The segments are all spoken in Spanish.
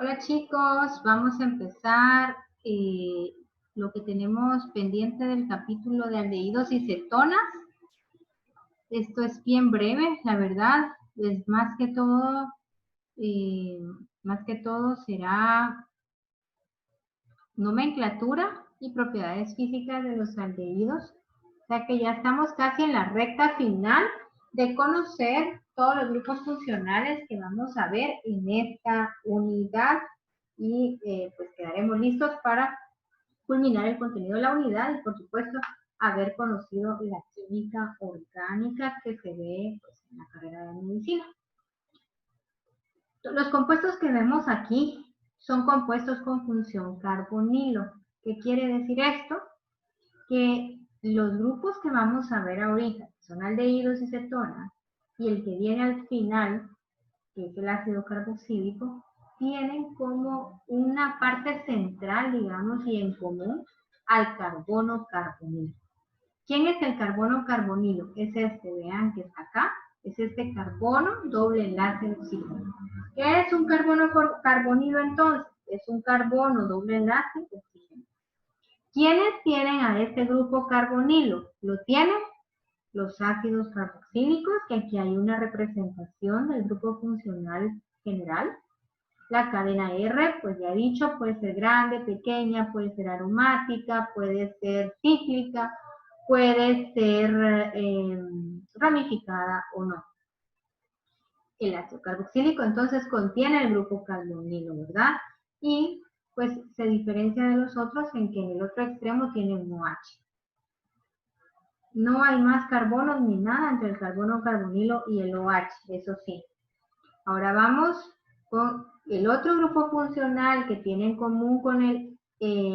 Hola chicos, vamos a empezar lo que tenemos pendiente del capítulo de aldehídos y cetonas. Esto es bien breve, la verdad, es más que todo será nomenclatura y propiedades físicas de los aldehídos. O sea que ya estamos casi en la recta final de conocer todos los grupos funcionales que vamos a ver en esta unidad y pues quedaremos listos para culminar el contenido de la unidad y por supuesto haber conocido la química orgánica que se ve pues, en la carrera de medicina. Los compuestos que vemos aquí son compuestos con función carbonilo. ¿Qué quiere decir esto? Que los grupos que vamos a ver ahorita, que son aldehídos y cetonas, y el que viene al final, que es el ácido carboxílico, tienen como una parte central, digamos, y en común al carbono carbonilo. ¿Quién es el carbono carbonilo? Es este, vean que está acá, es este carbono doble enlace oxígeno. ¿Qué es un carbono carbonilo entonces? Es un carbono doble enlace oxígeno. ¿Quiénes tienen a este grupo carbonilo? Lo tienen los ácidos carboxílicos, que aquí hay una representación del grupo funcional general. La cadena R, pues ya he dicho, puede ser grande, pequeña, puede ser aromática, puede ser cíclica, puede ser ramificada o no. El ácido carboxílico entonces contiene el grupo carbonilo, ¿verdad? Y pues se diferencia de los otros en que en el otro extremo tiene un OH. No hay más carbonos ni nada entre el carbono carbonilo y el OH, eso sí. Ahora vamos con el otro grupo funcional que tiene en común con el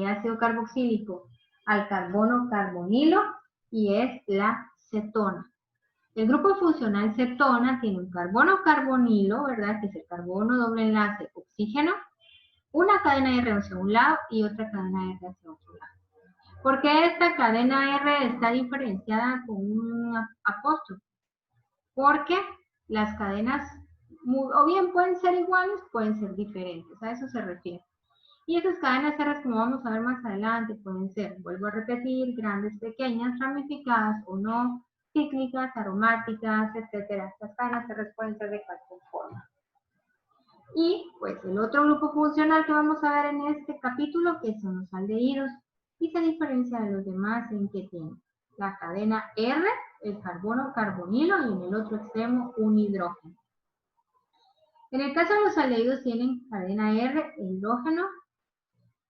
ácido carboxílico al carbono carbonilo y es la cetona. El grupo funcional cetona tiene un carbono carbonilo, ¿verdad? Que es el carbono doble enlace oxígeno, una cadena R hacia un lado y otra cadena R hacia otro lado. ¿Por qué esta cadena R está diferenciada con un apóstrofe? Porque las cadenas o bien pueden ser iguales, pueden ser diferentes, a eso se refiere. Y esas cadenas R, como vamos a ver más adelante, pueden ser, vuelvo a repetir, grandes, pequeñas, ramificadas o no, cíclicas, aromáticas, etcétera. Las cadenas R pueden ser de cualquier forma. Y pues el otro grupo funcional que vamos a ver en este capítulo, que son los aldehídos, y se diferencia de los demás en que tiene la cadena R, el carbono carbonilo, y en el otro extremo un hidrógeno. En el caso de los aldehídos tienen cadena R, el hidrógeno,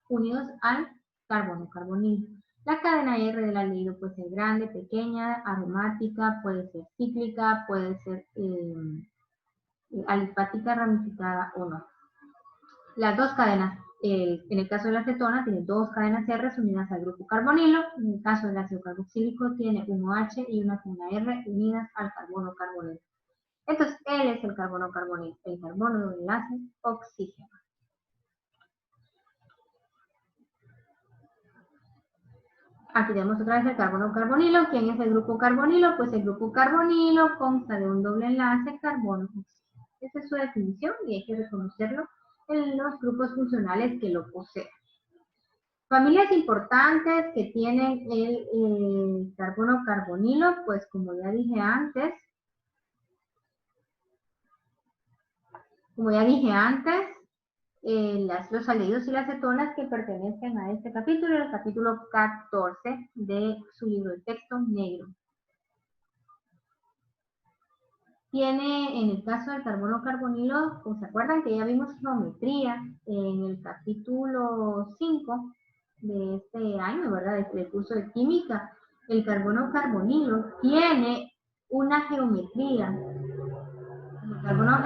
unidos al carbono carbonilo. La cadena R del aldehído puede ser grande, pequeña, aromática, puede ser cíclica, puede ser alifática, ramificada o no. Las dos cadenas, en el caso de la cetona, tiene dos cadenas R unidas al grupo carbonilo. En el caso del ácido carboxílico, tiene un OH y una cadena R unidas al carbono carbonilo. Entonces, él es el carbono carbonilo, el carbono de enlace oxígeno. Aquí tenemos otra vez el carbono carbonilo. ¿Quién es el grupo carbonilo? Pues el grupo carbonilo consta de un doble enlace carbono-oxígeno. Esa es su definición y hay que reconocerlo en los grupos funcionales que lo poseen. Familias importantes que tienen el carbono carbonilo, pues como ya dije antes, los aldehídos y las cetonas que pertenecen a este capítulo, el capítulo 14 de su libro de texto negro. Tiene, en el caso del carbono carbonilo, como se acuerdan que ya vimos geometría en el capítulo 5 de este año, ¿verdad? Del curso de química. El carbono carbonilo tiene una geometría. El carbono,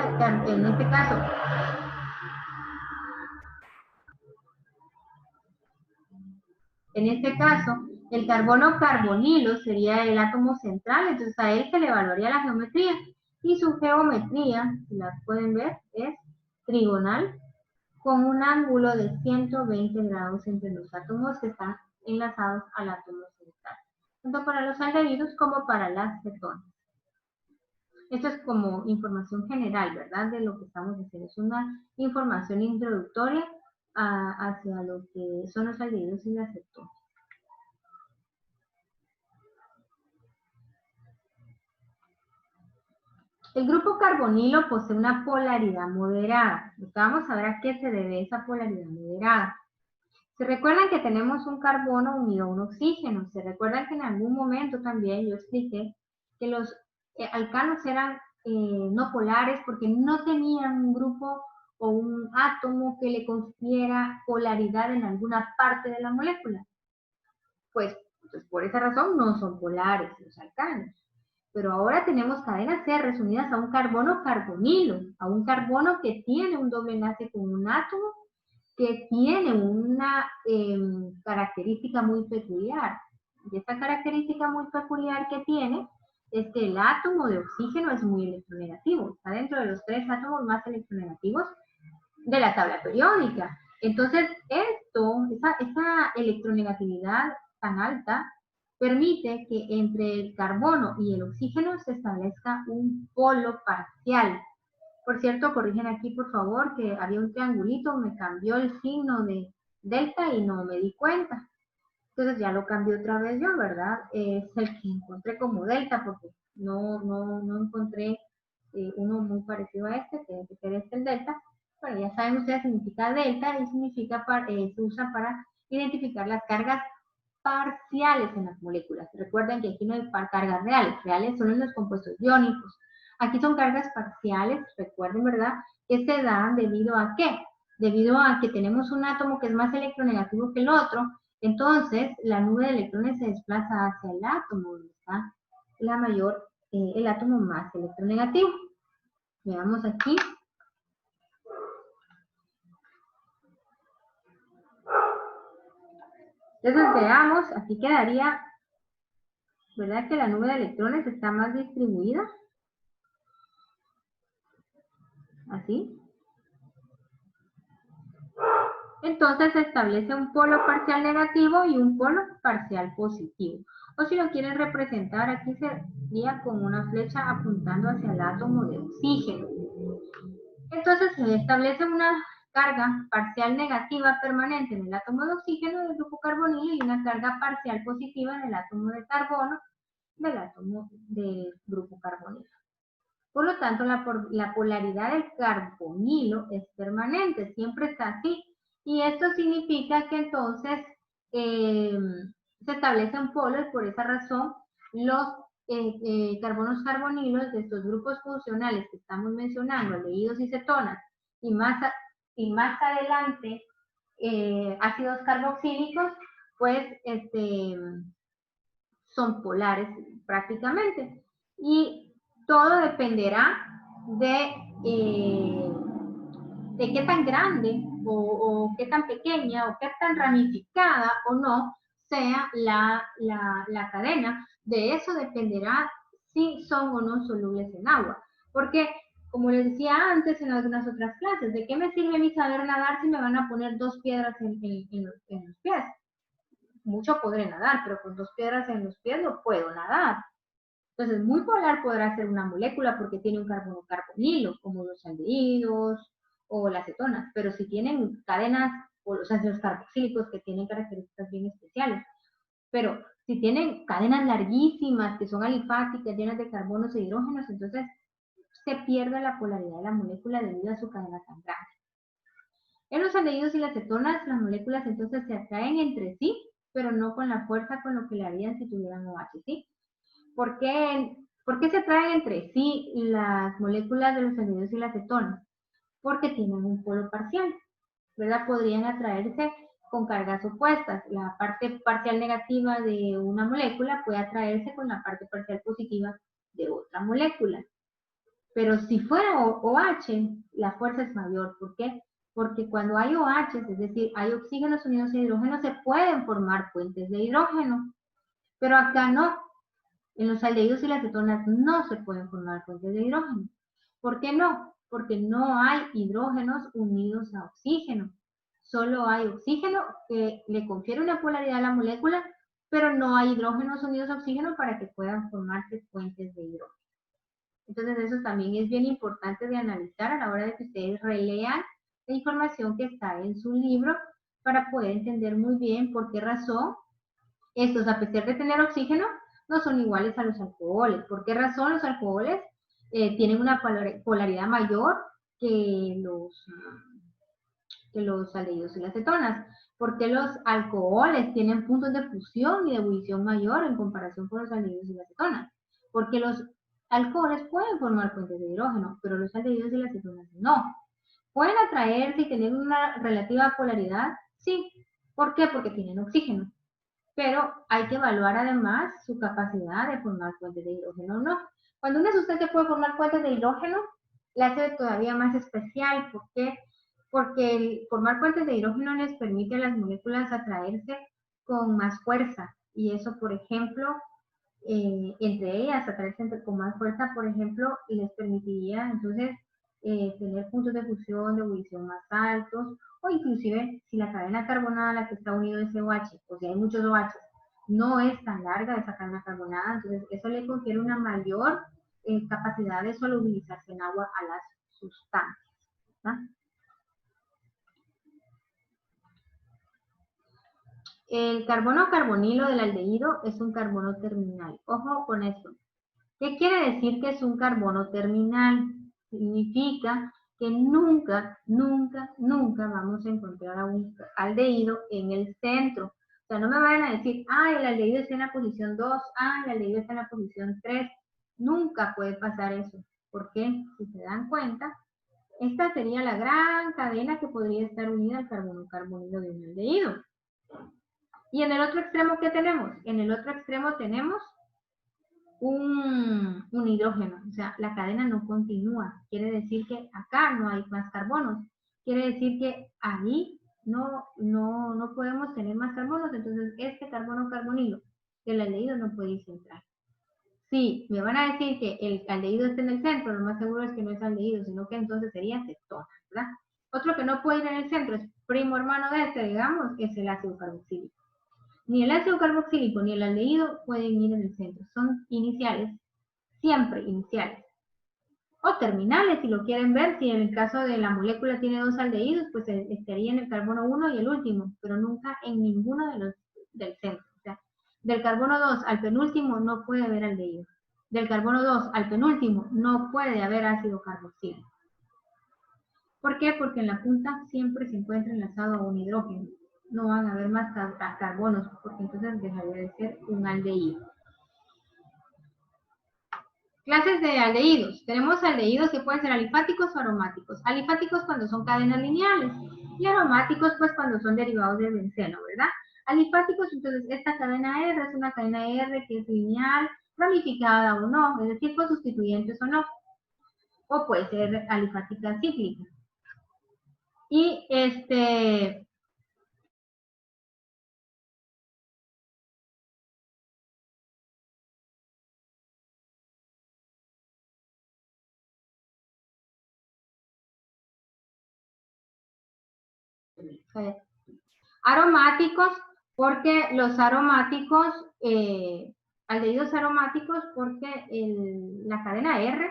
en este caso, el carbono carbonilo sería el átomo central, entonces a él se le evaluaría la geometría. Y su geometría, si la pueden ver, es trigonal, con un ángulo de 120 grados entre los átomos que están enlazados al átomo central, tanto para los aldehídos como para las cetonas. Esto es como información general, ¿verdad? De lo que estamos haciendo. Es una información introductoria hacia lo que son los aldehídos y las cetonas. El grupo carbonilo posee una polaridad moderada. Vamos a ver a qué se debe esa polaridad moderada. Se recuerdan que tenemos un carbono unido a un oxígeno. Se recuerdan que en algún momento también yo expliqué que los alcanos eran no polares porque no tenían un grupo o un átomo que le confiera polaridad en alguna parte de la molécula. Pues por esa razón no son polares los alcanos. Pero ahora tenemos cadenas R unidas a un carbono carbonilo, a un carbono que tiene un doble enlace con un átomo que tiene una característica muy peculiar. Y esta característica muy peculiar que tiene es que el átomo de oxígeno es muy electronegativo. Está dentro de los 3 átomos más electronegativos de la tabla periódica. Entonces, esa electronegatividad tan alta permite que entre el carbono y el oxígeno se establezca un polo parcial. Por cierto, corrigen aquí, por favor, que había un triangulito, me cambió el signo de delta y no me di cuenta. Entonces ya lo cambié otra vez yo, ¿verdad? Es el que encontré como delta, porque no encontré uno muy parecido a este, que debe ser este el delta. Bueno, ya saben ustedes, significa delta y significa se usa para identificar las cargas parciales en las moléculas. Recuerden que aquí no hay cargas reales, reales son en los compuestos iónicos. Aquí son cargas parciales, recuerden, ¿verdad? Que se dan debido a ¿qué? Debido a que tenemos un átomo que es más electronegativo que el otro, entonces la nube de electrones se desplaza hacia el átomo, donde está el átomo más electronegativo. Veamos aquí. Entonces veamos, aquí quedaría, ¿verdad? Que la nube de electrones está más distribuida. Así. Entonces se establece un polo parcial negativo y un polo parcial positivo. O si lo quieren representar, aquí sería con una flecha apuntando hacia el átomo de oxígeno. Entonces se establece una carga parcial negativa permanente en el átomo de oxígeno del grupo carbonilo y una carga parcial positiva en el átomo de carbono del átomo del grupo carbonilo. Por lo tanto, la polaridad del carbonilo es permanente, siempre está así. Y esto significa que entonces se establece un polo y por esa razón los carbonos carbonilos de estos grupos funcionales que estamos mencionando, aldehídos y cetonas, y más adelante ácidos carboxílicos, pues son polares prácticamente. Y todo dependerá de qué tan grande o qué tan pequeña o qué tan ramificada o no sea la cadena. De eso dependerá si son o no solubles en agua. Porque, como les decía antes en algunas otras clases, ¿de qué me sirve mi saber nadar si me van a poner 2 piedras en los pies? Mucho podré nadar, pero con 2 piedras en los pies no puedo nadar. Entonces, muy polar podrá ser una molécula porque tiene un carbono carbonilo, como los aldehídos o las cetonas, pero si tienen cadenas o los ácidos carboxílicos que tienen características bien especiales. Pero si tienen cadenas larguísimas que son alifáticas, llenas de carbonos e hidrógenos, entonces se pierde la polaridad de la molécula debido a su cadena tan grande. En los aldehídos y las cetonas, las moléculas entonces se atraen entre sí, pero no con la fuerza con lo que le harían si tuvieran OH, ¿sí? ¿Por qué se atraen entre sí las moléculas de los aldehídos y las cetonas? Porque tienen un polo parcial, ¿verdad? Podrían atraerse con cargas opuestas. La parte parcial negativa de una molécula puede atraerse con la parte parcial positiva de otra molécula. Pero si fuera OH, la fuerza es mayor. ¿Por qué? Porque cuando hay OH, es decir, hay oxígenos unidos a hidrógeno, se pueden formar puentes de hidrógeno. Pero acá no. En los aldehídos y las cetonas no se pueden formar puentes de hidrógeno. ¿Por qué no? Porque no hay hidrógenos unidos a oxígeno. Solo hay oxígeno que le confiere una polaridad a la molécula, pero no hay hidrógenos unidos a oxígeno para que puedan formarse puentes de hidrógeno. Entonces eso también es bien importante de analizar a la hora de que ustedes relean la información que está en su libro para poder entender muy bien por qué razón estos, a pesar de tener oxígeno, no son iguales a los alcoholes. ¿Por qué razón los alcoholes tienen una polaridad mayor que los aldehídos y las cetonas? Porque los alcoholes tienen puntos de fusión y de ebullición mayor en comparación con los aldehídos y las cetonas. Porque los alcoholes pueden formar puentes de hidrógeno, pero los aldehídos y las cetonas no. ¿Pueden atraerse y tener una relativa polaridad? Sí. ¿Por qué? Porque tienen oxígeno. Pero hay que evaluar además su capacidad de formar puentes de hidrógeno o no. Cuando una sustancia puede formar puentes de hidrógeno, la hace todavía más especial. ¿Por qué? Porque el formar puentes de hidrógeno les permite a las moléculas atraerse con más fuerza. Y eso, por ejemplo, entre ellas, atraerse con más fuerza, por ejemplo, les permitiría entonces tener puntos de fusión, de ebullición más altos, o inclusive si la cadena carbonada a la que está unido ese OH, o si hay muchos OH, no es tan larga esa cadena carbonada, entonces eso le confiere una mayor capacidad de solubilizarse en agua a las sustancias. ¿No? El carbono carbonilo del aldehído es un carbono terminal. Ojo con esto. ¿Qué quiere decir que es un carbono terminal? Significa que nunca, nunca, nunca vamos a encontrar a un aldehído en el centro. O sea, no me vayan a decir, el aldehído está en la posición 2, el aldehído está en la posición 3. Nunca puede pasar eso. ¿Por qué? Si se dan cuenta, esta sería la gran cadena que podría estar unida al carbono carbonilo de un aldehído. Y en el otro extremo, ¿qué tenemos? En el otro extremo tenemos un hidrógeno, o sea, la cadena no continúa. Quiere decir que acá no hay más carbonos. Quiere decir que ahí no podemos tener más carbonos, entonces este carbono carbonilo del aldehído no puede ir central. Sí, me van a decir que el aldehído está en el centro, lo más seguro es que no es aldehído, sino que entonces sería cetona, ¿verdad? Otro que no puede ir en el centro es primo hermano de este, digamos, es el ácido carboxílico. Ni el ácido carboxílico ni el aldehído pueden ir en el centro. Son iniciales, siempre iniciales. O terminales, si lo quieren ver, si en el caso de la molécula tiene dos aldehídos, pues estaría en el carbono 1 y el último, pero nunca en ninguno de los del centro. O sea, del carbono 2 al penúltimo no puede haber aldehído. Del carbono 2 al penúltimo no puede haber ácido carboxílico. ¿Por qué? Porque en la punta siempre se encuentra enlazado a un hidrógeno. No van a haber más carbonos, porque entonces dejaría de ser un aldehído. Clases de aldehídos. Tenemos aldehídos que pueden ser alifáticos o aromáticos. Alifáticos cuando son cadenas lineales y aromáticos pues cuando son derivados del benceno, ¿verdad? Alifáticos, entonces esta cadena R es una cadena R que es lineal, ramificada o no, es decir, con sustituyentes o no. O puede ser alifática cíclica. Y aromáticos, porque los aromáticos, aldehídos aromáticos, porque la cadena R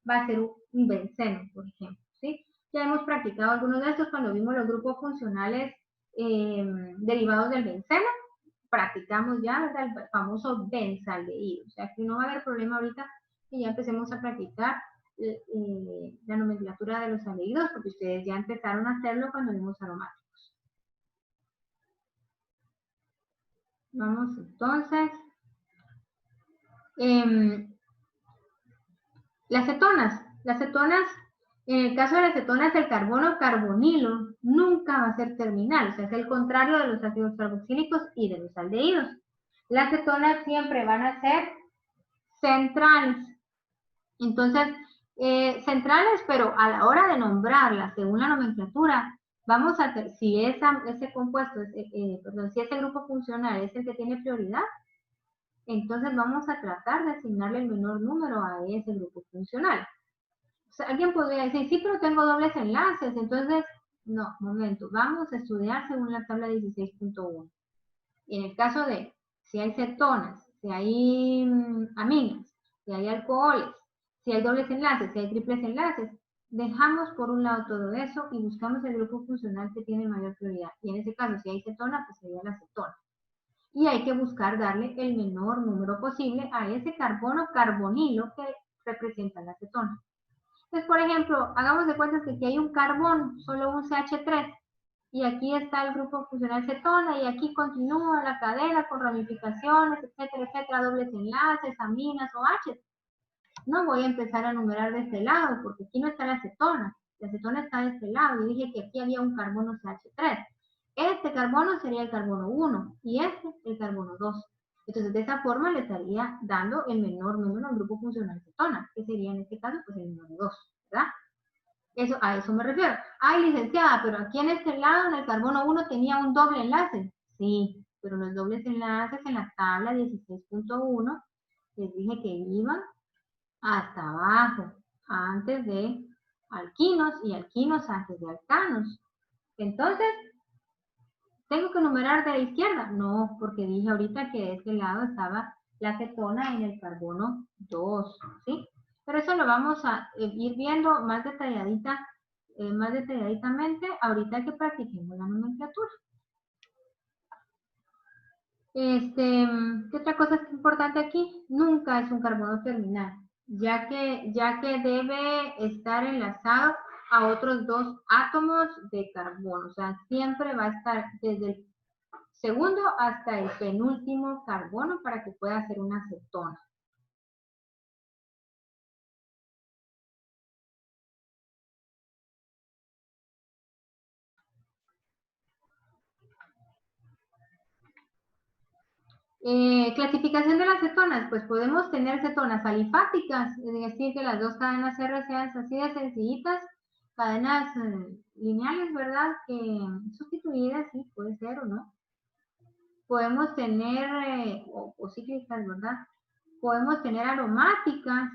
va a ser un benceno, por ejemplo, ¿sí? Ya hemos practicado algunos de estos cuando vimos los grupos funcionales derivados del benceno, practicamos ya, ¿verdad? El famoso benzaldehído, o sea que no va a haber problema ahorita que ya empecemos a practicar la nomenclatura de los aldehídos, porque ustedes ya empezaron a hacerlo cuando vimos aromáticos. Vamos entonces. Las cetonas. Las cetonas, en el caso de las cetonas, el carbono carbonilo nunca va a ser terminal, o sea, es el contrario de los ácidos carboxílicos y de los aldehídos. Las cetonas siempre van a ser centrales. Entonces, centrales, pero a la hora de nombrarlas, según la nomenclatura, vamos a hacer, si ese compuesto, si ese grupo funcional es el que tiene prioridad, entonces vamos a tratar de asignarle el menor número a ese grupo funcional. O sea, alguien podría decir, sí, pero tengo dobles enlaces, entonces, no, momento, vamos a estudiar según la tabla 16.1. En el caso de si hay cetonas, si hay aminas, si hay alcoholes, si hay dobles enlaces, si hay triples enlaces, dejamos por un lado todo eso y buscamos el grupo funcional que tiene mayor prioridad. Y en ese caso, si hay cetona, pues sería la cetona. Y hay que buscar darle el menor número posible a ese carbono carbonilo que representa la cetona. Entonces, por ejemplo, hagamos de cuenta que aquí hay un carbón, solo un CH3, y aquí está el grupo funcional cetona, y aquí continúa la cadena con ramificaciones, etcétera, etcétera, dobles enlaces, aminas o H. No voy a empezar a numerar de este lado, porque aquí no está la cetona está de este lado, y dije que aquí había un carbono CH3. Este carbono sería el carbono 1, y este el carbono 2. Entonces, de esa forma le estaría dando el menor número al grupo funcional cetona, que sería en este caso, pues el número 2, ¿verdad? Eso, a eso me refiero. Ay, licenciada, pero aquí en este lado, en el carbono 1, tenía un doble enlace. Sí, pero los dobles enlaces en la tabla 16.1, les dije que iban hasta abajo, antes de alquinos y alquinos antes de alcanos. Entonces, ¿tengo que numerar de la izquierda? No, porque dije ahorita que de este lado estaba la cetona en el carbono 2, ¿sí? Pero eso lo vamos a ir viendo más detalladitamente ahorita que practiquemos la nomenclatura. ¿Qué otra cosa es importante aquí? Nunca es un carbono terminal, ya que debe estar enlazado a otros dos átomos de carbono. O sea, siempre va a estar desde el segundo hasta el penúltimo carbono para que pueda hacer una cetona. Clasificación de las cetonas, pues podemos tener cetonas alifáticas, es decir, que las dos cadenas R sean así de sencillitas, cadenas lineales, ¿verdad? Que sustituidas, sí, puede ser o no. Podemos tener, o cíclicas, ¿verdad? Podemos tener aromáticas,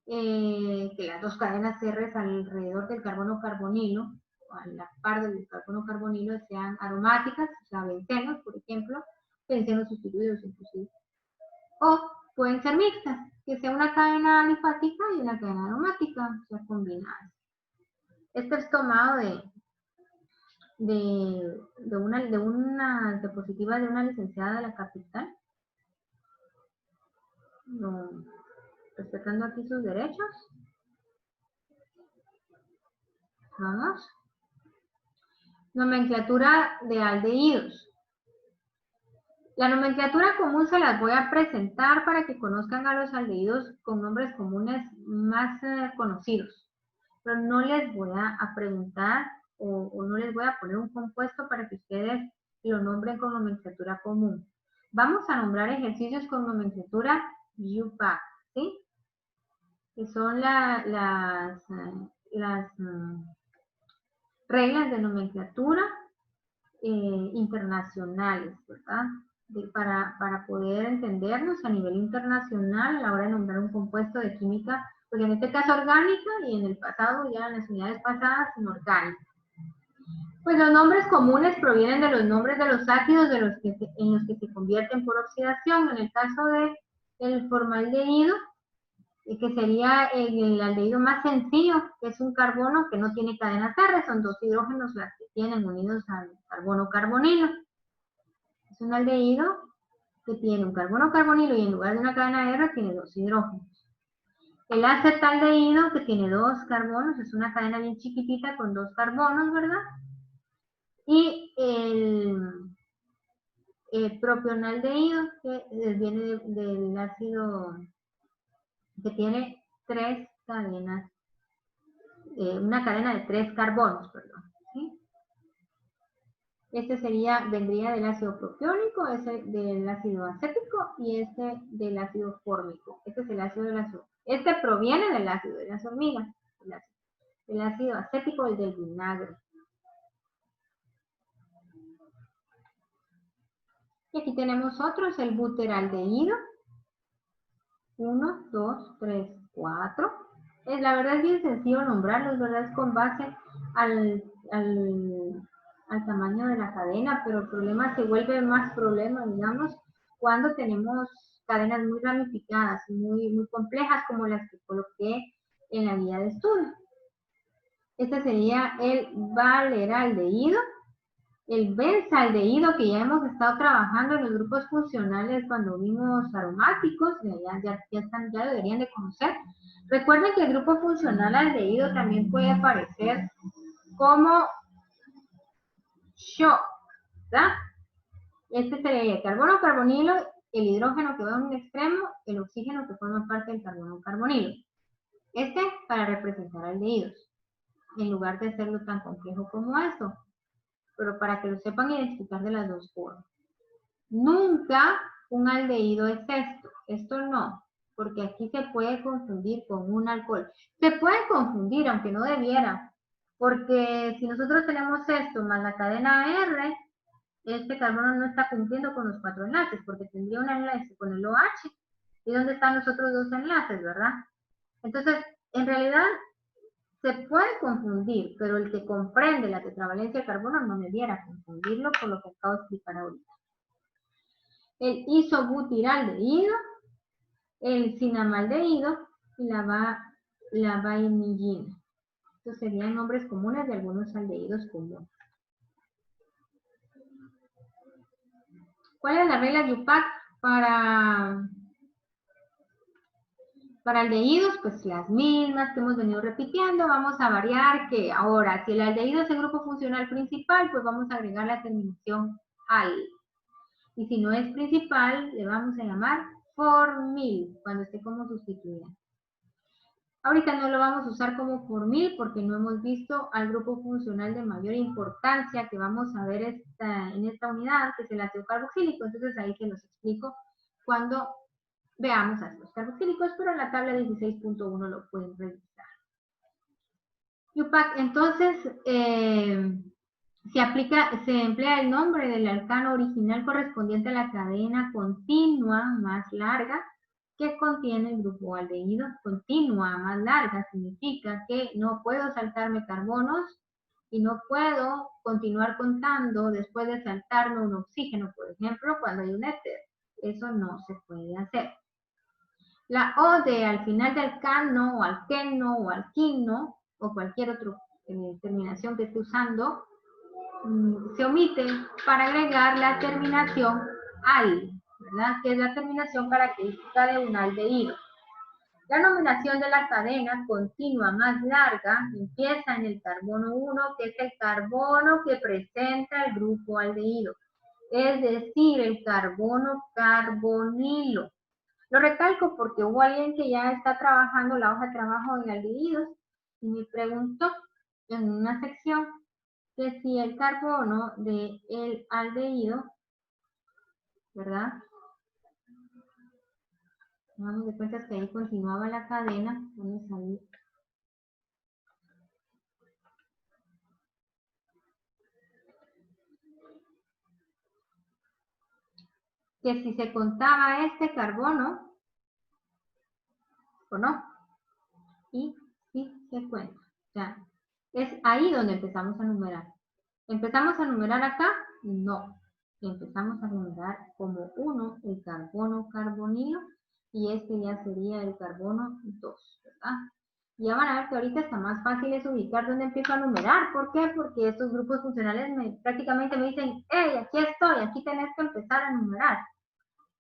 que las dos cadenas R alrededor del carbono carbonilo, a la par del carbono carbonilo, sean aromáticas, o sea, bencenos, por ejemplo, bencenos sustituidos inclusive. O pueden ser mixtas, que sea una cadena alifática y una cadena aromática, o sea, combinadas. Este es tomado de una diapositiva de una licenciada de la capital, respetando aquí sus derechos. Vamos. Nomenclatura de aldehídos. La nomenclatura común se las voy a presentar para que conozcan a los aldehídos con nombres comunes más conocidos. Pero no les voy a preguntar o no les voy a poner un compuesto para que ustedes lo nombren con nomenclatura común. Vamos a nombrar ejercicios con nomenclatura UPAC, ¿sí? Que son las reglas de nomenclatura internacionales, ¿verdad? Para poder entendernos a nivel internacional a la hora de nombrar un compuesto de química, pues en este caso orgánica y en el pasado, ya en las unidades pasadas, inorgánica. Pues los nombres comunes provienen de los nombres de los ácidos en los que se convierten por oxidación. En el caso del formaldehído, que sería el aldehído más sencillo, que es un carbono que no tiene cadenas R, son dos hidrógenos las que tienen unidos al carbono carbonilo. Es un aldehído que tiene un carbono carbonilo y en lugar de una cadena R tiene dos hidrógenos. El acetaldehído, que tiene dos carbonos, es una cadena bien chiquitita con dos carbonos, ¿verdad? Y el propionaldehído, que viene del ácido, que tiene tres cadenas, una cadena de tres carbonos, perdón. ¿Sí? Este vendría del ácido propiónico, ese del ácido acético y este del ácido fórmico. Este es el ácido del azúcar. Este proviene del ácido de las hormigas, el ácido acético, el del vinagre. Y aquí tenemos otros, el buteraldehído. 1, 2, 3, 4. La verdad es bien sencillo nombrarlos, ¿verdad? Es con base al tamaño de la cadena, pero el problema se vuelve más problema, digamos, cuando tenemos cadenas muy ramificadas, muy complejas como las que coloqué en la guía de estudio. Este sería el valeraldehído. El benzaldehído, que ya hemos estado trabajando en los grupos funcionales cuando vimos aromáticos, ya lo deberían de conocer. Recuerden que el grupo funcional aldehído también puede aparecer como shock, ¿verdad? Este sería el carbono carbonilo, el hidrógeno que va en un extremo, el oxígeno que forma parte del carbono carbonilo. Este para representar aldehídos, en lugar de hacerlo tan complejo como esto, pero para que lo sepan identificar de las dos formas. Nunca un aldehído es esto no, porque aquí se puede confundir con un alcohol. Se puede confundir, aunque no debiera, porque si nosotros tenemos esto más la cadena R, este carbono no está cumpliendo con los 4 enlaces, porque tendría un enlace con el OH, y ¿dónde están los otros 2 enlaces, verdad? Entonces, en realidad, se puede confundir, pero el que comprende la tetravalencia de carbono no debiera confundirlo por lo que acabo de explicar ahorita. El isobutiraldehído, el cinamaldehído y la vainillina. Estos serían nombres comunes de algunos aldehídos comunes. ¿Cuál es la regla de UPAC para aldehídos? Pues las mismas que hemos venido repitiendo. Vamos a variar que ahora, si el aldehído es el grupo funcional principal, pues vamos a agregar la terminación al. Y si no es principal, le vamos a llamar formil, cuando esté como sustituyente. Ahorita no lo vamos a usar como formil porque no hemos visto al grupo funcional de mayor importancia que vamos a ver en esta unidad, que es el ácido carboxílico. Entonces ahí se los explico cuando veamos ácidos carboxílicos, pero en la tabla 16.1 lo pueden revisar. UPAC, entonces, se emplea el nombre del alcano original correspondiente a la cadena continua más larga que contiene el grupo aldehído. Continua más larga significa que no puedo saltarme carbonos y no puedo continuar contando después de saltarme un oxígeno, por ejemplo, cuando hay un éter. Eso no se puede hacer. La O de al final de alcano o alqueno o alquino o cualquier otra terminación que esté usando se omite para agregar la terminación al, ¿verdad? Que es la terminación característica de un aldehído. La nominación de la cadena continua más larga empieza en el carbono 1, que es el carbono que presenta el grupo aldehído, es decir, el carbono carbonilo. Lo recalco porque hubo alguien que ya está trabajando la hoja de trabajo en aldehídos y me preguntó en una sección que si el carbono del aldehído, ¿verdad? Hagamos de cuenta que ahí continuaba la cadena. Vamos a ver. Que si se contaba este carbono o no. Y si se cuenta. Ya. Es ahí donde empezamos a numerar. ¿Empezamos a numerar acá? No. Empezamos a numerar como 1 el carbono carbonilo y este ya sería el carbono 2, ¿verdad? Ya van a ver que ahorita está más fácil es ubicar dónde empiezo a numerar. ¿Por qué? Porque estos grupos funcionales prácticamente me dicen, hey, aquí estoy, aquí tenés que empezar a numerar.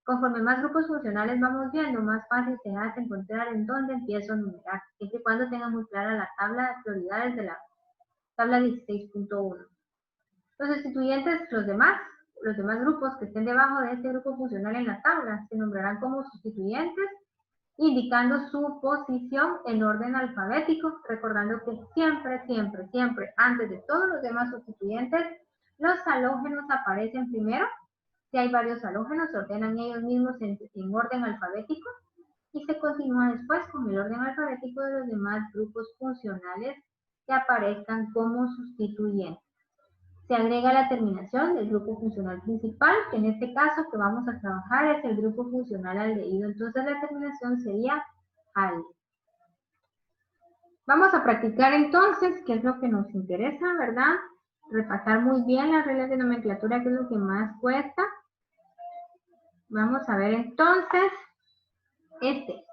Conforme más grupos funcionales vamos viendo, más fácil se hace encontrar en dónde empiezo a numerar, siempre y cuando tenga muy clara la tabla de prioridades de la tabla 16.1. Los sustituyentes, los demás grupos que estén debajo de este grupo funcional en la tabla, se nombrarán como sustituyentes, indicando su posición en orden alfabético, recordando que siempre, siempre, siempre, antes de todos los demás sustituyentes, los halógenos aparecen primero. Si hay varios halógenos, se ordenan ellos mismos en orden alfabético y se continúa después con el orden alfabético de los demás grupos funcionales que aparezcan como sustituyentes. Se agrega la terminación del grupo funcional principal, que en este caso que vamos a trabajar es el grupo funcional aldehído. Entonces la terminación sería al. Vamos a practicar entonces, qué es lo que nos interesa, ¿verdad? Repasar muy bien las reglas de nomenclatura, que es lo que más cuesta. Vamos a ver entonces este.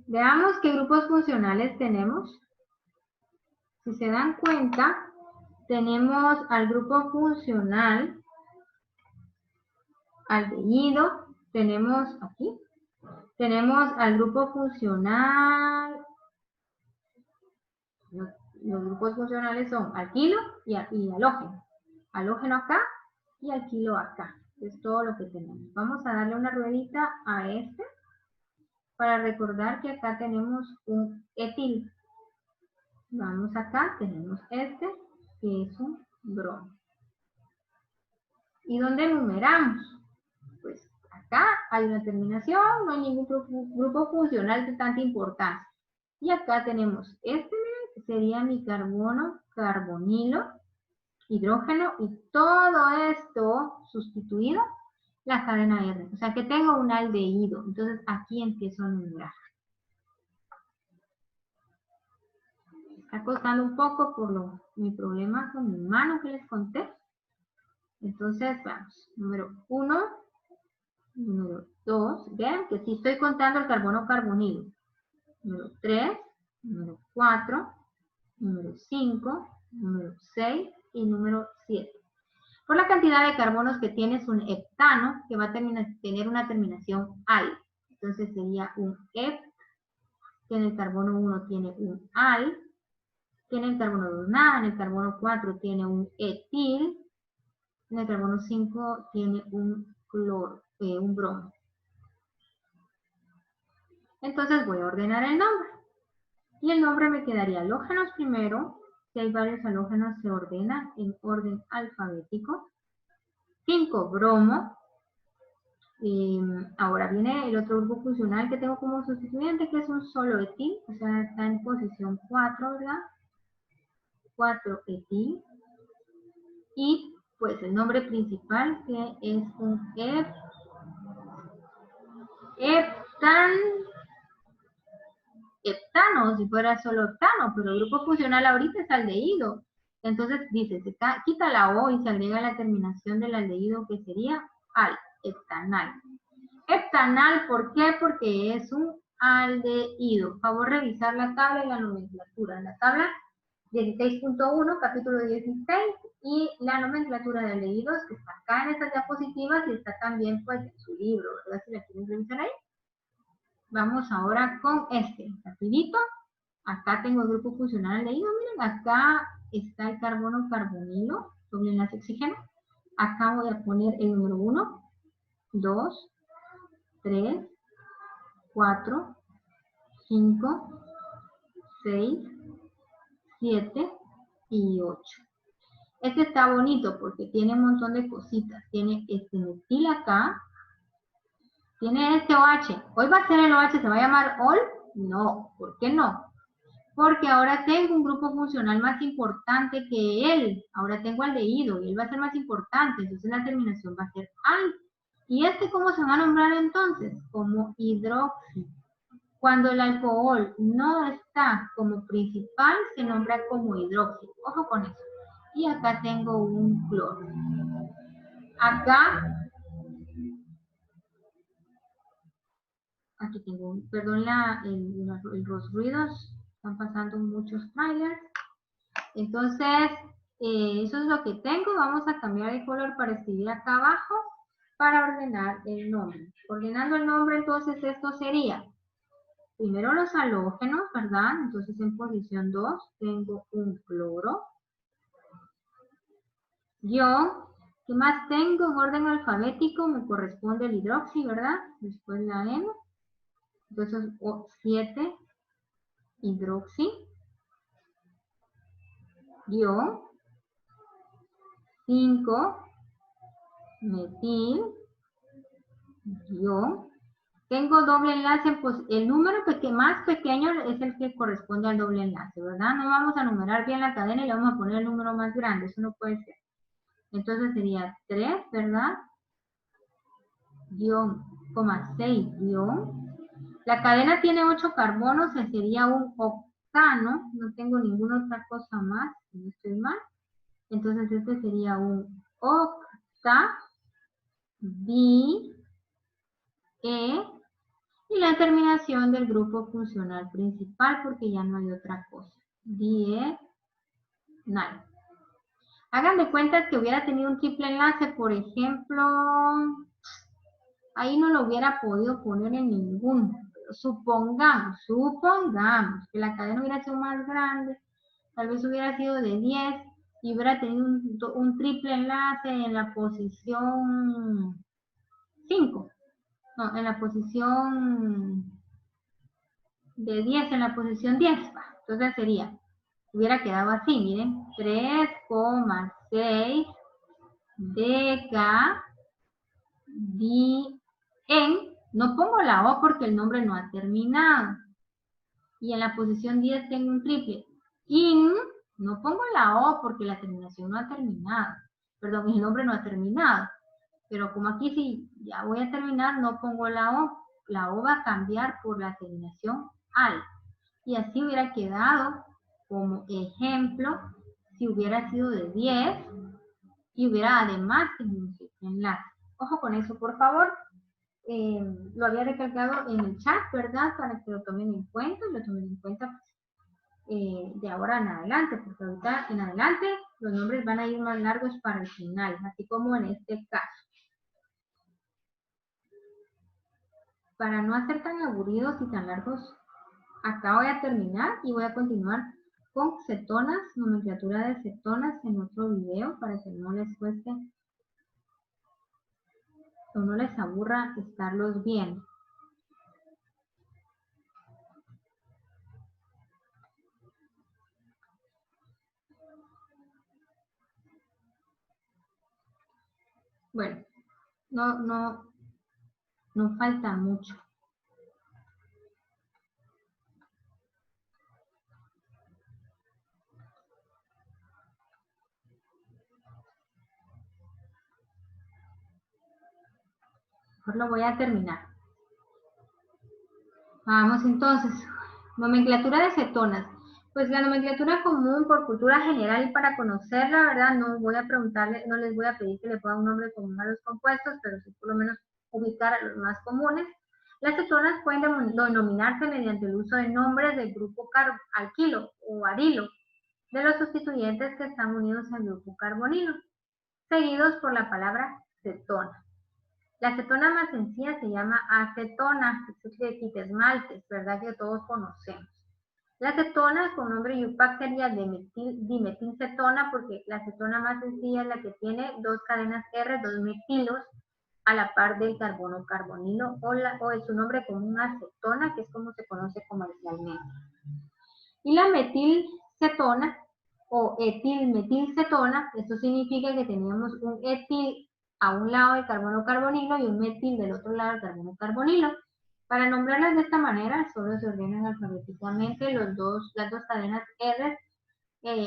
Veamos qué grupos funcionales tenemos. Si se dan cuenta, tenemos al grupo funcional aldehído, tenemos aquí, tenemos al grupo funcional, los grupos funcionales son alquilo y halógeno. Halógeno acá y alquilo acá. Es todo lo que tenemos. Vamos a darle una ruedita a este para recordar que acá tenemos un etil. Vamos acá, tenemos este, que es un bromo. ¿Y dónde numeramos? Pues acá hay una terminación, no hay ningún grupo funcional de tanta importancia. Y acá tenemos este, que sería mi carbono, carbonilo, hidrógeno, y todo esto sustituido la cadena R. O sea que tengo un aldehído. Entonces aquí empiezo a numerar. Está costando un poco por mi problema con mi mano que les conté. Entonces vamos. Número 1, número 2. Vean que sí estoy contando el carbono carbonilo. Número 3, número 4, número 5, número 6 y número 7. Por la cantidad de carbonos que tienes un heptano, que va a tener una terminación al. Entonces sería un hept, que en el carbono 1 tiene un al, que en el carbono 2 nada, en el carbono 4 tiene un etil, en el carbono 5 tiene un bromo. Entonces voy a ordenar el nombre. Y el nombre me quedaría halógenos primero. Si hay varios halógenos se ordena en orden alfabético. 5, bromo. Ahora viene el otro grupo funcional que tengo como sustituyente, que es un solo etil, o sea, está en posición 4, ¿verdad? 4 etil. Y pues el nombre principal, que es un heptano, si fuera solo heptano, pero el grupo funcional ahorita es aldehído. Entonces dice, se quita la O y se agrega la terminación del aldehído, que sería al, heptanal. Heptanal, ¿por qué? Porque es un aldehído. Favor revisar la tabla y la nomenclatura. En la tabla 16.1, capítulo 16, y la nomenclatura de aldehídos, que está acá en estas diapositivas y está también pues en su libro, ¿verdad? Si la quieren revisar ahí. Vamos ahora con este, rapidito. Acá tengo el grupo funcional aldehído. Miren, acá está el carbono carbonilo, doble enlace oxígeno. Acá voy a poner el número 1, 2, 3, 4, 5, 6, 7 y 8. Este está bonito porque tiene un montón de cositas. Tiene este metil acá. Tiene este OH. ¿Hoy va a ser el OH? ¿Se va a llamar OL? No. ¿Por qué no? Porque ahora tengo un grupo funcional más importante que él. Ahora tengo aldehído y él va a ser más importante. Entonces la terminación va a ser al. ¿Y este cómo se va a nombrar entonces? Como hidroxi. Cuando el alcohol no está como principal, se nombra como hidroxi. Ojo con eso. Y acá tengo un cloro. Acá, aquí tengo, perdón los ruidos, están pasando muchos trailers. Entonces, eso es lo que tengo. Vamos a cambiar el color para escribir acá abajo para ordenar el nombre. Ordenando el nombre, entonces esto sería primero los halógenos, ¿verdad? Entonces en posición 2 tengo un cloro. ¿Qué más tengo? En orden alfabético me corresponde el hidroxi, ¿verdad? Después la N. Entonces 7 hidroxi. 5 metil. Tengo doble enlace, pues el número más pequeño es el que corresponde al doble enlace, ¿verdad? No vamos a numerar bien la cadena y le vamos a poner el número más grande, eso no puede ser. Entonces sería 3, ¿verdad? 6, La cadena tiene 8 carbonos, sería un octano, no tengo ninguna otra cosa más, no estoy mal. Entonces este sería un octa, E, y la terminación del grupo funcional principal, porque ya no hay otra cosa. Die, nine. Hagan de cuenta que hubiera tenido un triple enlace, por ejemplo, ahí no lo hubiera podido poner en ninguno. Supongamos que la cadena hubiera sido más grande, tal vez hubiera sido de 10 y hubiera tenido un triple enlace en la posición 5. No, en la posición de 10, en la posición 10. Entonces sería, hubiera quedado así, miren, 3,6 deca en, no pongo la O porque el nombre no ha terminado. Y en la posición 10 tengo un triple. In, no pongo la O porque la terminación no ha terminado. Perdón, el nombre no ha terminado. Pero como aquí sí ya voy a terminar, no pongo la O. La O va a cambiar por la terminación al. Y así hubiera quedado como ejemplo si hubiera sido de 10 y hubiera además tenido un enlace. Ojo con eso, por favor. Lo había recalcado en el chat, ¿verdad? Para que lo tomen en cuenta, de ahora en adelante, porque ahorita en adelante los nombres van a ir más largos para el final, así como en este caso. Para no hacer tan aburridos y tan largos, acá voy a terminar y voy a continuar con cetonas, nomenclatura de cetonas en otro video para que no les cueste o no les aburra estarlos viendo. Bueno, no falta mucho. Mejor lo voy a terminar. Vamos entonces, nomenclatura de cetonas. Pues la nomenclatura común por cultura general y para conocerla, ¿verdad? No voy a preguntarle, no les voy a pedir que le pongan un nombre común a los compuestos, pero sí por lo menos ubicar a los más comunes. Las cetonas pueden denominarse mediante el uso de nombres del grupo alquilo o arilo, de los sustituyentes que están unidos al grupo carbonilo, seguidos por la palabra cetona. La cetona más sencilla se llama acetona, que es esmaltes, ¿verdad? Que todos conocemos. La cetona, con nombre IUPAC, sería dimetilcetona, porque la cetona más sencilla es la que tiene dos cadenas R, dos metilos, a la par del carbono carbonilo, o en su nombre común acetona, que es como se conoce comercialmente. Y la metilcetona, o etilmetilcetona, esto significa que teníamos un etil a un lado del carbono carbonilo y un metil del otro lado del carbono carbonilo. Para nombrarlas de esta manera, solo se ordenan alfabéticamente las dos cadenas R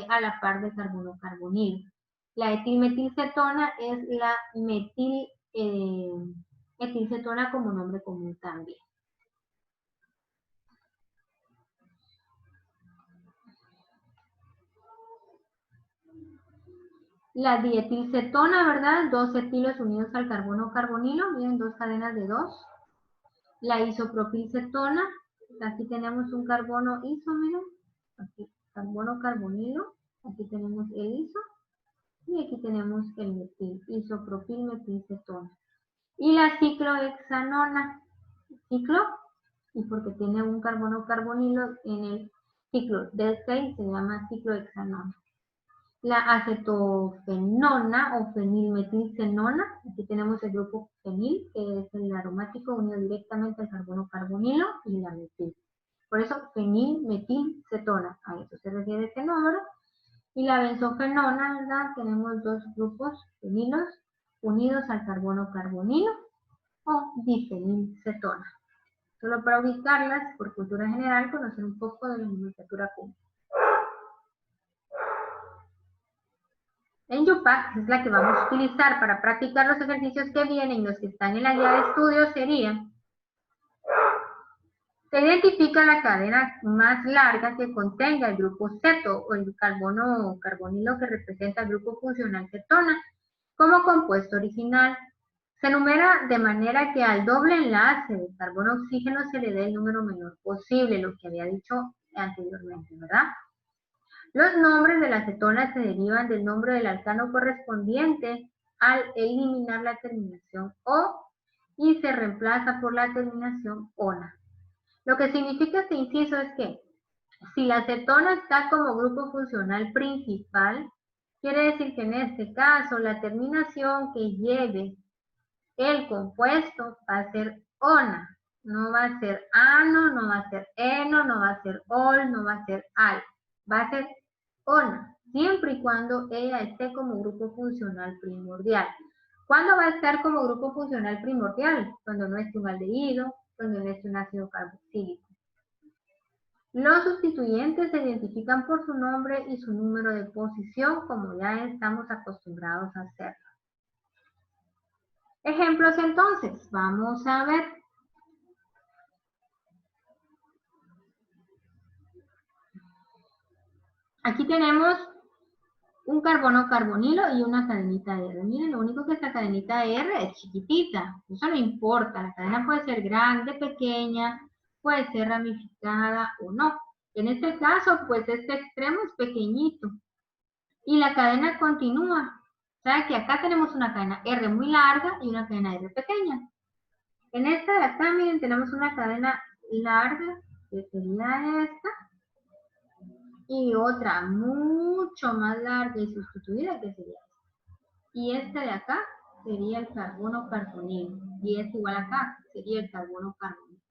a la par del carbono carbonilo. La etilmetilcetona es la etilcetona como nombre común también. La dietilcetona, ¿verdad? Dos etilos unidos al carbono carbonilo, miren, dos cadenas de dos. La isopropilcetona, aquí tenemos un carbono iso, miren, aquí carbono carbonilo, aquí tenemos el iso, y aquí tenemos el metil, isopropilmetilcetona. Y la ciclohexanona, ciclo, y porque tiene un carbono carbonilo en el ciclo del 6, se llama ciclohexanona. La acetofenona o fenilmetilcenona, aquí tenemos el grupo fenil, que es el aromático unido directamente al carbono carbonilo y la metil. Por eso fenilmetilcetona, a eso se refiere este número. Y la benzofenona, ¿verdad? Tenemos dos grupos fenilos unidos al carbono carbonilo o difenilcetona. Solo para ubicarlas por cultura general, conocer un poco de la nomenclatura común. En UPAC, es la que vamos a utilizar para practicar los ejercicios que vienen, los que están en la guía de estudio serían: se identifica la cadena más larga que contenga el grupo ceto o el carbono carbonilo que representa el grupo funcional cetona como compuesto original. Se numera de manera que al doble enlace de carbono-oxígeno se le dé el número menor posible, lo que había dicho anteriormente, ¿verdad? Los nombres de las cetonas se derivan del nombre del alcano correspondiente al eliminar la terminación O y se reemplaza por la terminación ONA. Lo que significa este inciso es que si la cetona está como grupo funcional principal, quiere decir que en este caso la terminación que lleve el compuesto va a ser ONA. No va a ser ANO, no va a ser ENO, no va a ser OL, no va a ser AL. Va a ser ONA, siempre y cuando ella esté como grupo funcional primordial. ¿Cuándo va a estar como grupo funcional primordial? Cuando no esté un aldehído, cuando no esté un ácido carboxílico. Los sustituyentes se identifican por su nombre y su número de posición, como ya estamos acostumbrados a hacerlo. Ejemplos entonces, vamos a ver. Aquí tenemos un carbono carbonilo y una cadenita R. Miren, lo único que esta cadenita R es chiquitita, eso no importa, la cadena puede ser grande, pequeña, puede ser ramificada o no. En este caso, pues este extremo es pequeñito y la cadena continúa. O sea que acá tenemos una cadena R muy larga y una cadena R pequeña. En esta de acá, miren, tenemos una cadena larga, que sería esta, y otra mucho más larga y sustituida, que sería esta. Y esta de acá sería el carbono carbonilo, y este igual acá sería el carbono carbonilo.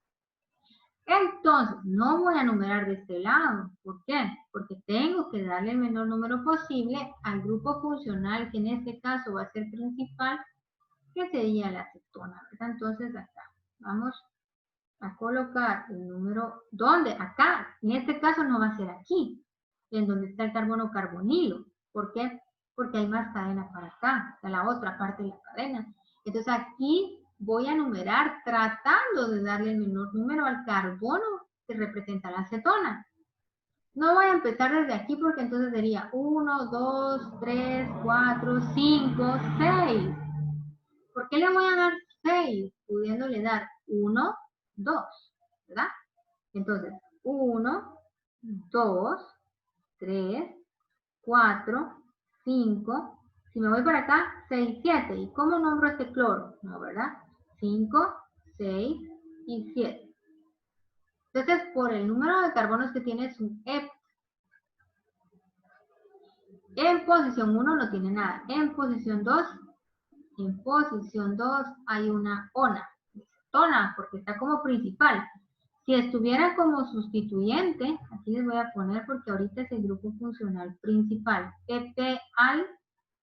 Entonces, no voy a numerar de este lado. ¿Por qué? Porque tengo que darle el menor número posible al grupo funcional, que en este caso va a ser principal, que sería la cetona, ¿verdad? Entonces, acá vamos a colocar el número, ¿dónde? Acá, en este caso no va a ser aquí, en donde está el carbono carbonilo. ¿Por qué? Porque hay más cadena para acá, está la otra parte de la cadena. Entonces aquí voy a numerar tratando de darle el menor número al carbono que representa la acetona. No voy a empezar desde aquí porque entonces sería 1, 2, 3, 4, 5, 6. ¿Por qué le voy a dar 6? Pudiéndole dar 1, 2, ¿verdad? Entonces, 1, 2, 3, 4, 5. Si me voy para acá, 6, 7. ¿Y cómo nombro este cloro? No, ¿verdad? 5, 6 y 7. Entonces, por el número de carbonos que tiene es un EP. En posición 1 no tiene nada. En posición 2 hay una ONA. Tona, porque está como principal. Si estuviera como sustituyente, aquí les voy a poner porque ahorita es el grupo funcional principal. PP-AL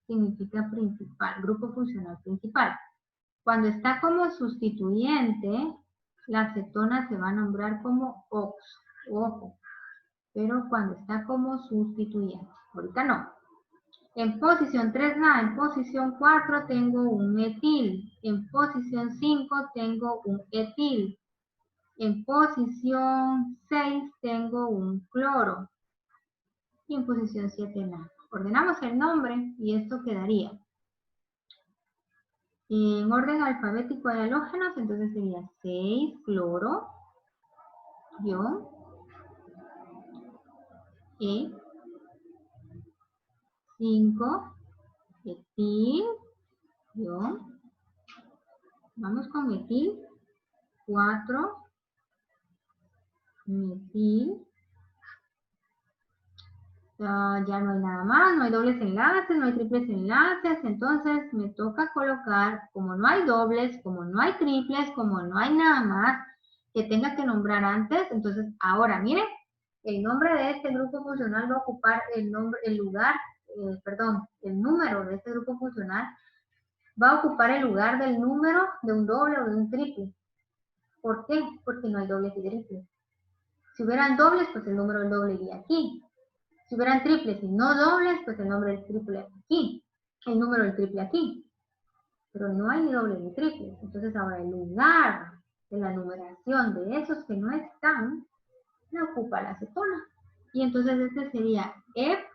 significa principal, grupo funcional principal. Cuando está como sustituyente, la acetona se va a nombrar como OX, ojo, pero cuando está como sustituyente, ahorita no. En posición 3 nada, en posición 4 tengo un metil, en posición 5 tengo un etil, en posición 6 tengo un cloro y en posición 7 nada. Ordenamos el nombre y esto quedaría en orden alfabético de halógenos, entonces sería 6 cloro, guión, E, 5 etil, guión, vamos con metil, 4 metil, ya no hay nada más, no hay dobles enlaces, no hay triples enlaces, entonces me toca colocar, como no hay dobles, como no hay triples, como no hay nada más que tenga que nombrar antes, entonces ahora miren, el nombre de este grupo funcional va a ocupar el número de este grupo funcional va a ocupar el lugar del número de un doble o de un triple. ¿Por qué? Porque no hay dobles y triples. Si hubieran dobles, pues el número del doble iría aquí. Si hubieran triples y no dobles, pues el nombre del triple aquí, el número del triple aquí. Pero no hay ni dobles ni triples. Entonces ahora el lugar de la numeración de esos que no están, la ocupa la acetona. Y entonces este sería heptan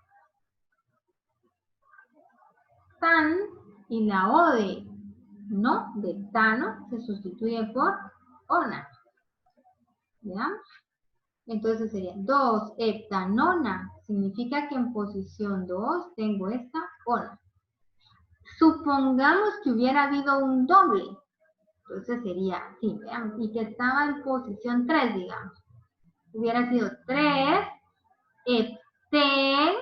y la O no de heptano se sustituye por ona. ¿Veamos? Entonces sería 2-heptanona. Significa que en posición 2 tengo esta ona. Supongamos que hubiera habido un doble. Entonces sería así, veamos, y que estaba en posición 3, digamos. Hubiera sido 3, hepten,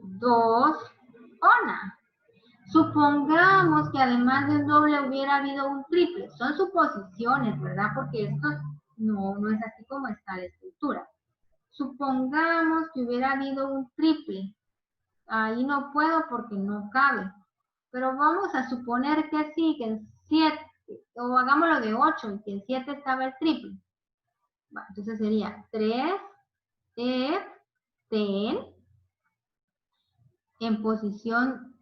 2, ona. Supongamos que además del doble hubiera habido un triple. Son suposiciones, ¿verdad? Porque esto no es así como está la escritura. Supongamos que hubiera habido un triple. Ahí no puedo porque no cabe. Pero vamos a suponer que sí, que en 7, o hagámoslo de 8, y que en 7 estaba el triple. Entonces sería 3, ten, en posición,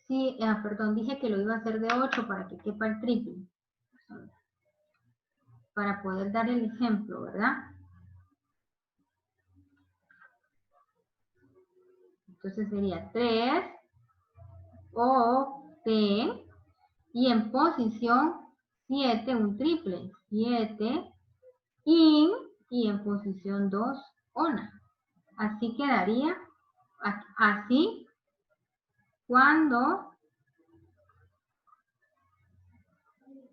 sí, perdón, dije que lo iba a hacer de 8 para que quepa el triple. Para poder dar el ejemplo, ¿verdad? Entonces sería 3, o, ten, y en posición 7, un triple, 7, in, y en posición 2, ona. Así quedaría, así, cuando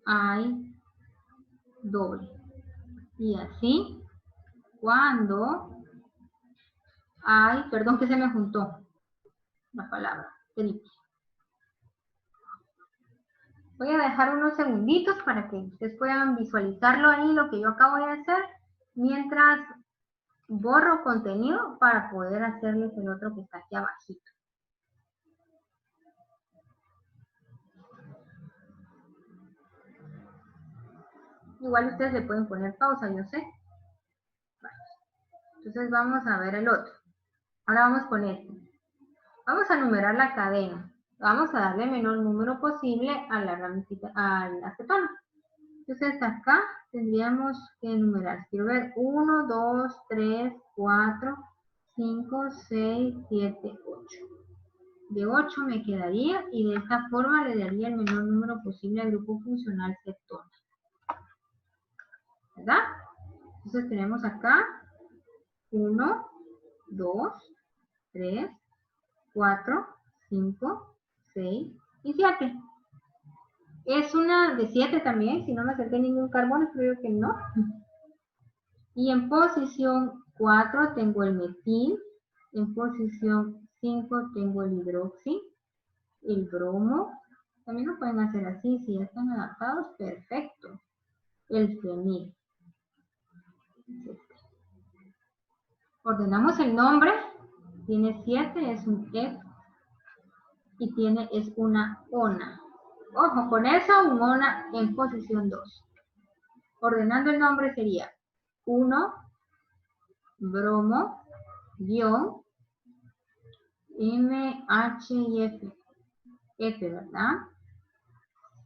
hay doble. Y así, cuando hay, perdón que se me juntó la palabra, triple. Voy a dejar unos segunditos para que ustedes puedan visualizarlo ahí, lo que yo acabo de hacer, mientras borro contenido para poder hacerles el otro que está aquí abajito. Igual ustedes le pueden poner pausa, yo sé. Vale. Entonces vamos a ver el otro. Ahora vamos con este. Vamos a numerar la cadena. Vamos a darle el menor número posible a la cetona. Entonces acá tendríamos que enumerar. Quiero ver 1, 2, 3, 4, 5, 6, 7, 8. De 8 me quedaría y de esta forma le daría el menor número posible al grupo funcional cetona. ¿Verdad? Entonces tenemos acá 1, 2, 3, 4, 5, 6 y 7. Es una de 7 también, si no me acerqué ningún carbono, creo que no. Y en posición 4 tengo el metil, en posición 5 tengo el hidroxi, el bromo, también lo pueden hacer así, si ya están adaptados, perfecto. El fenil. Ordenamos el nombre, tiene 7, es un F, y es una ona. Ojo, con eso, un ona en posición 2. Ordenando el nombre sería 1, bromo, guión, MH y F, ¿verdad?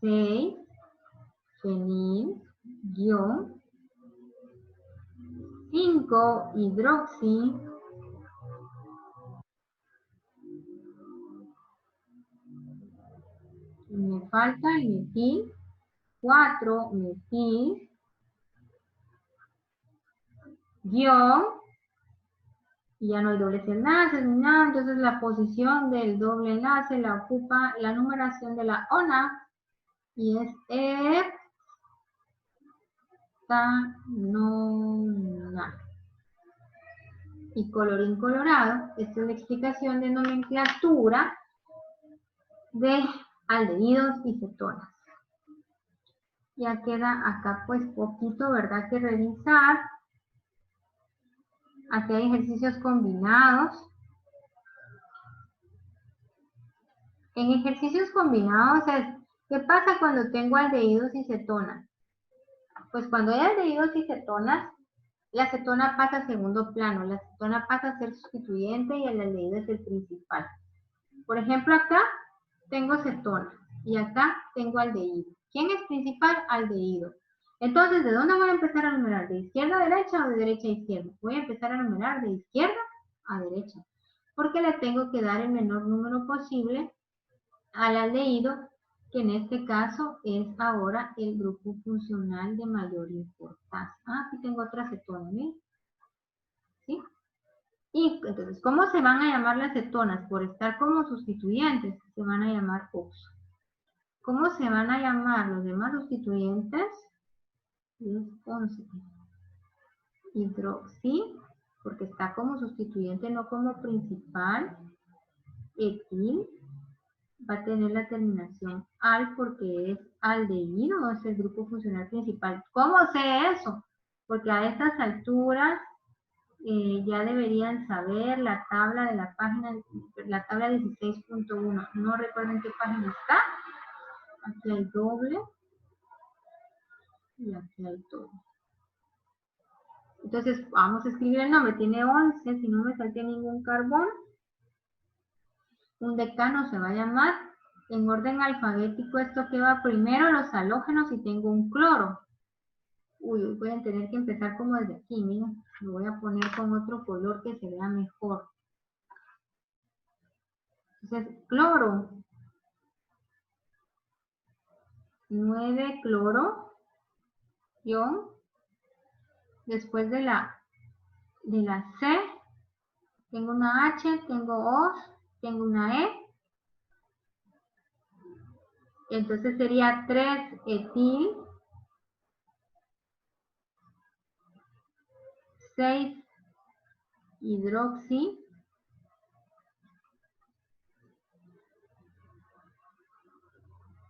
6, fenil, guión, 5, hidroxi, me falta el metil, 4, metil, guión, y ya no hay dobles enlaces ni nada, entonces la posición del doble enlace la ocupa la numeración de la ona, y es heptanona. Y colorín colorado, esta es la explicación de nomenclatura de aldehídos y cetonas. Ya queda acá pues poquito, ¿verdad?, que revisar. Aquí hay ejercicios combinados. En ejercicios combinados ¿qué pasa cuando tengo aldehídos y cetonas? Pues cuando hay aldehídos y cetonas, la cetona pasa a segundo plano, la cetona pasa a ser sustituyente y el aldehído es el principal. Por ejemplo, acá tengo cetona y acá tengo aldehído. ¿Quién es principal? Aldehído. Entonces, ¿de dónde voy a empezar a numerar? ¿De izquierda a derecha o de derecha a izquierda? Voy a empezar a numerar de izquierda a derecha, porque le tengo que dar el menor número posible al aldehído que en este caso es ahora el grupo funcional de mayor importancia. Aquí tengo otra cetona, ¿ven? ¿Sí? Y entonces, ¿cómo se van a llamar las cetonas? Por estar como sustituyentes, se van a llamar oxo. ¿Cómo se van a llamar los demás sustituyentes? Es 11. Hidroxi, porque está como sustituyente, no como principal. Etil va a tener la terminación al porque es aldehído, es el grupo funcional principal. ¿Cómo sé eso? Porque a estas alturas ya deberían saber la tabla de la página, la tabla 16.1. No recuerdo en qué página está. Aquí hay doble y aquí hay doble. Entonces vamos a escribir el nombre. Tiene 11, si no me salté ningún carbón. Un decano se va a llamar en orden alfabético. Esto que va primero, los halógenos, y tengo un cloro. Uy, voy a tener que empezar como desde aquí, miren. Lo voy a poner con otro color que se vea mejor. Entonces, cloro. 9 cloro. Ion. Después de la C, tengo una H, tengo O, tengo una E. Entonces sería 3 etil, 6 hidroxi,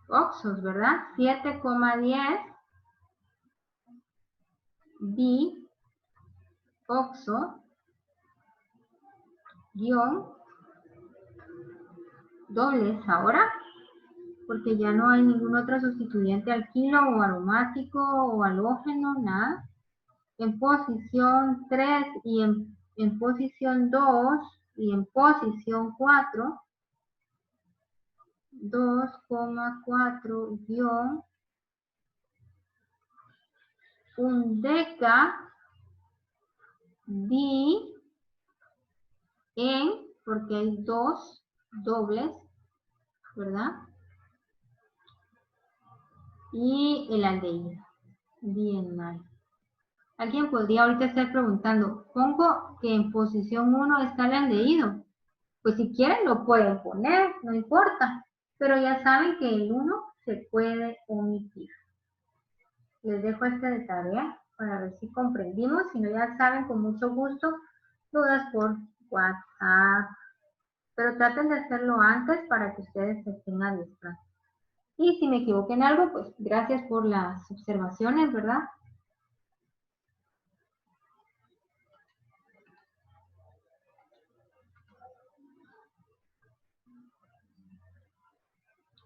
oxos, ¿verdad? 7,10 bi, oxo, guión, dobles ahora, porque ya no hay ningún otro sustituyente alquilo o aromático o halógeno, nada. En posición 3 y en posición 2 y en posición 4, 2,4 guión, un deca di en, porque hay dos dobles, ¿verdad? Y el aldehído. Bien mal. Alguien podría ahorita estar preguntando, pongo que en posición 1 está el aldehído. Pues si quieren lo pueden poner, no importa. Pero ya saben que el 1 se puede omitir. Les dejo este de tarea para ver si comprendimos. Si no, ya saben, con mucho gusto, dudas por WhatsApp. Pero traten de hacerlo antes para que ustedes estén a diestra. Y si me equivoqué en algo, pues gracias por las observaciones, ¿verdad?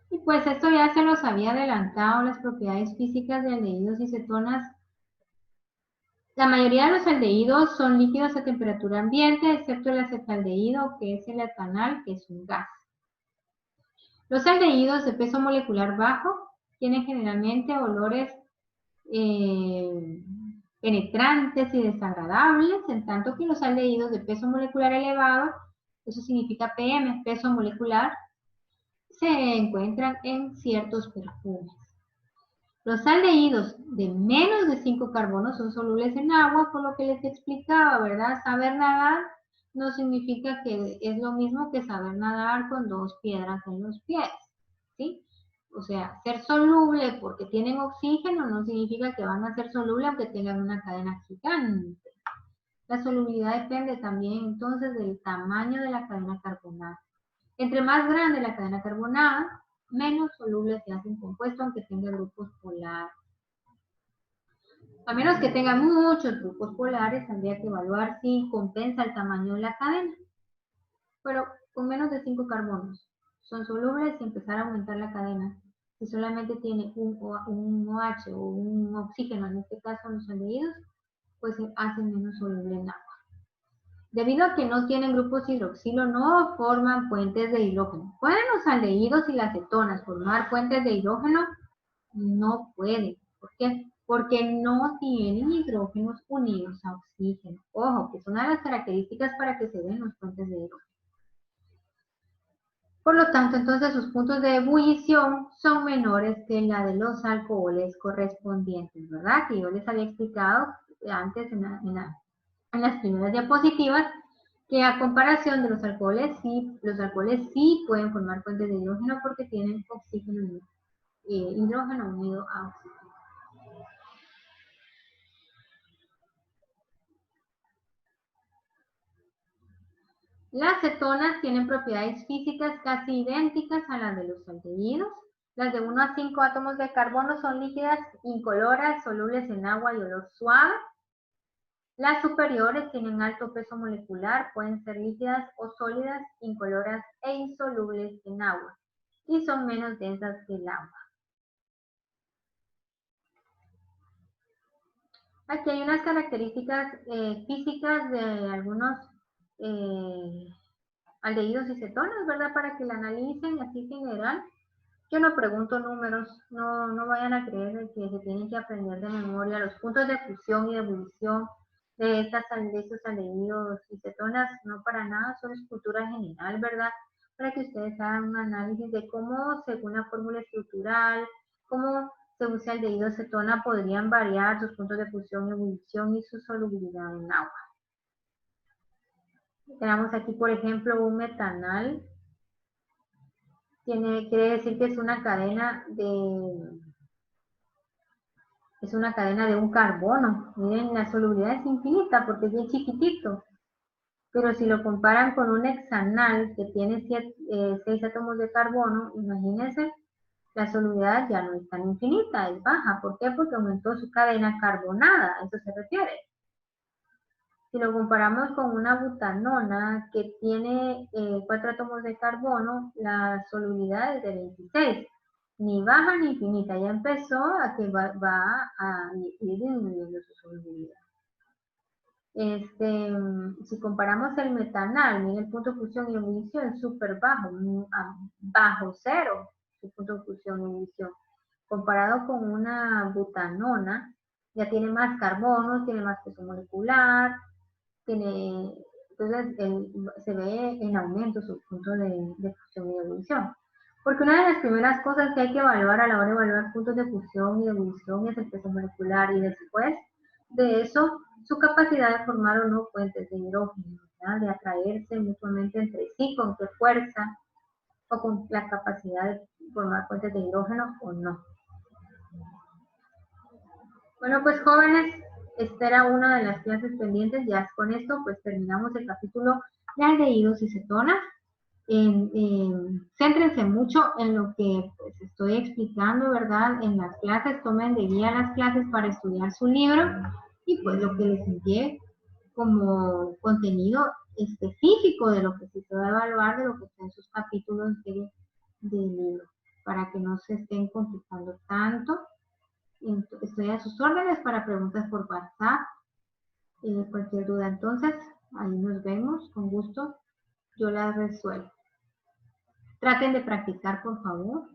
Y pues esto ya se los había adelantado, las propiedades físicas de aldehídos y cetonas. La mayoría de los aldehídos son líquidos a temperatura ambiente, excepto el acetaldehído, que es el etanal, que es un gas. Los aldehídos de peso molecular bajo tienen generalmente olores penetrantes y desagradables, en tanto que los aldehídos de peso molecular elevado, eso significa PM, peso molecular, se encuentran en ciertos perfumes. Los aldehídos de menos de 5 carbonos son solubles en agua, por lo que les explicaba, ¿verdad? Saber nadar no significa que es lo mismo que saber nadar con 2 piedras en los pies, ¿sí? O sea, ser soluble porque tienen oxígeno no significa que van a ser solubles aunque tengan una cadena gigante. La solubilidad depende también entonces del tamaño de la cadena carbonada. Entre más grande la cadena carbonada, menos soluble se hace un compuesto aunque tenga grupos polares. A menos que tenga muchos grupos polares, tendría que evaluar si compensa el tamaño de la cadena. Pero con menos de 5 carbonos son solubles y empezar a aumentar la cadena. Si solamente tiene un OH o un oxígeno, en este caso los aldehídos, pues se hacen menos soluble en agua. Debido a que no tienen grupos hidroxilo, no forman puentes de hidrógeno. ¿Pueden los aldehídos y las cetonas formar puentes de hidrógeno? No pueden. ¿Por qué? Porque no tienen hidrógenos unidos a oxígeno. Ojo, que es una de las características para que se den los puentes de hidrógeno. Por lo tanto, entonces sus puntos de ebullición son menores que la de los alcoholes correspondientes, ¿verdad? Que yo les había explicado antes en las primeras diapositivas que a comparación de los alcoholes sí pueden formar fuentes de hidrógeno porque tienen oxígeno, hidrógeno unido a oxígeno. Las cetonas tienen propiedades físicas casi idénticas a las de los aldehídos. Las de 1 a 5 átomos de carbono son líquidas, incoloras, solubles en agua y olor suave. Las superiores tienen alto peso molecular, pueden ser líquidas o sólidas, incoloras e insolubles en agua y son menos densas que el agua. Aquí hay unas características físicas de algunos aldehídos y cetonas, ¿verdad? Para que la analicen así general. Yo no pregunto números, no vayan a creer que se tienen que aprender de memoria los puntos de fusión y de ebullición de estos aldehídos y cetonas, no para nada, son escultura general, ¿verdad? Para que ustedes hagan un análisis de cómo, según la fórmula estructural, cómo según si aldehído o cetona podrían variar sus puntos de fusión y ebullición y su solubilidad en agua. Tenemos aquí, por ejemplo, un metanal. Quiere decir que es una cadena de un carbono. Miren, la solubilidad es infinita porque es bien chiquitito. Pero si lo comparan con un hexanal que tiene 6 átomos de carbono, imagínense, la solubilidad ya no es tan infinita, es baja. ¿Por qué? Porque aumentó su cadena carbonada, a eso se refiere. Si lo comparamos con una butanona que tiene 4 átomos de carbono, la solubilidad es de 26. Ni baja ni infinita, ya empezó a que va a ir disminuyendo su solubilidad. Si comparamos el metanal, miren el punto de fusión y ebullición, súper bajo, bajo cero, su punto de fusión y ebullición. Comparado con una butanona, ya tiene más carbono, tiene más peso molecular, entonces se ve en aumento su punto de fusión y de ebullición. Porque una de las primeras cosas que hay que evaluar a la hora de evaluar puntos de fusión y de ebullición es el peso molecular y después de eso su capacidad de formar o no fuentes de hidrógeno, ¿verdad? De atraerse mutuamente entre sí, con qué fuerza o con la capacidad de formar fuentes de hidrógeno o no. Bueno, pues jóvenes, esta era una de las clases pendientes. Ya con esto pues terminamos el capítulo de aldehídos y cetonas. Céntrense mucho en lo que pues, estoy explicando, ¿verdad? En las clases, tomen de guía las clases para estudiar su libro y pues lo que les envíe como contenido específico de lo que se va a evaluar, de lo que está en sus capítulos del libro, para que no se estén complicando tanto. Estoy a sus órdenes para preguntas por WhatsApp. Cualquier duda, entonces, ahí nos vemos, con gusto, yo las resuelvo. Traten de practicar, por favor.